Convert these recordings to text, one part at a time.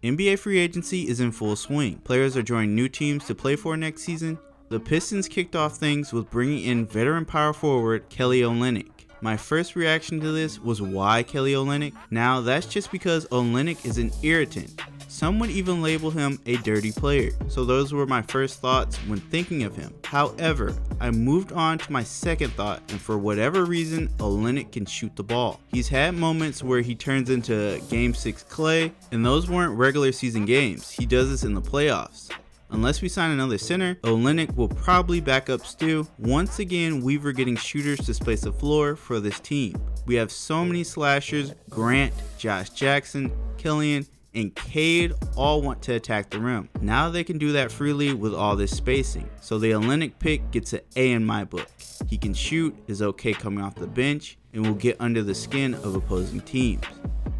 NBA free agency is in full swing. Players are joining new teams to play for next season. The Pistons kicked off things with bringing in veteran power forward Kelly Olynyk. My first reaction to this was, why Kelly Olynyk? Now that's just because Olynyk is an irritant. Some would even label him a dirty player, so those were my first thoughts when thinking of him. However, I moved on to my second thought, and for whatever reason, Olynyk can shoot the ball. He's had moments where he turns into Game 6 Clay, and those weren't regular season games. He does this in the playoffs. Unless we sign another center, Olynyk will probably back up Stu. Once again, we're getting shooters to space the floor for this team. We have so many slashers. Grant, Josh Jackson, Killian, and Cade all want to attack the rim. Now they can do that freely with all this spacing. So the Olynyk pick gets an A in my book. He can shoot, is okay coming off the bench, and will get under the skin of opposing teams.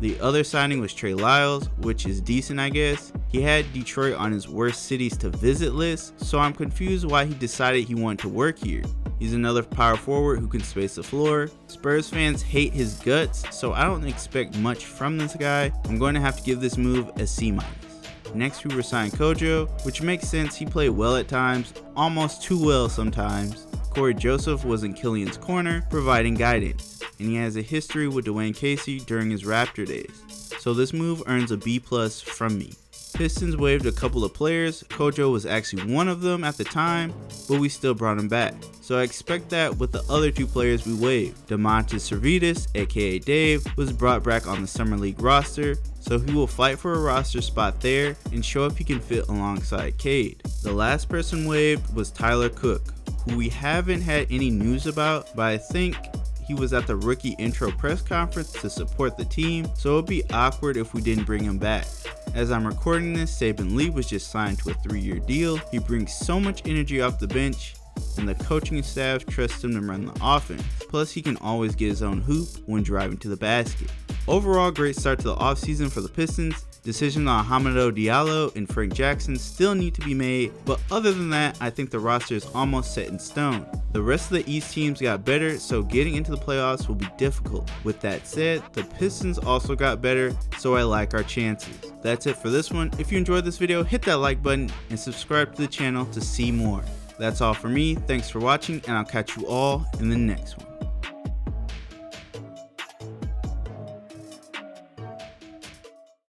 The other signing was Trey Lyles, which is decent, I guess. He had Detroit on his worst cities to visit list, so I'm confused why he decided he wanted to work here. He's another power forward who can space the floor. Spurs fans hate his guts, so I don't expect much from this guy. I'm going to have to give this move a C-. Next we signed CoJo, which makes sense. He played well at times, almost too well sometimes. Corey Joseph was in Killian's corner, providing guidance, and he has a history with Dwayne Casey during his Raptor days, so this move earns a B+ from me. Pistons waived a couple of players. CoJo was actually one of them at the time, but we still brought him back, so I expect that with the other two players we waived. Demontis Servetus, aka Dave, was brought back on the Summer League roster, so he will fight for a roster spot there and show if he can fit alongside Cade. The last person waived was Tyler Cook, who we haven't had any news about, but I think he was at the rookie intro press conference to support the team, so it would be awkward if we didn't bring him back. As I'm recording this, Saben was just signed to a 3-year deal. He brings so much energy off the bench, and the coaching staff trusts him to run the offense. Plus, he can always get his own hoop when driving to the basket. Overall, great start to the offseason for the Pistons. Decisions on Hamidou Diallo and Frank Jackson still need to be made, but other than that, I think the roster is almost set in stone. The rest of the East teams got better, so getting into the playoffs will be difficult. With that said, the Pistons also got better, so I like our chances. That's it for this one. If you enjoyed this video, hit that like button and subscribe to the channel to see more. That's all for me. Thanks for watching, and I'll catch you all in the next one.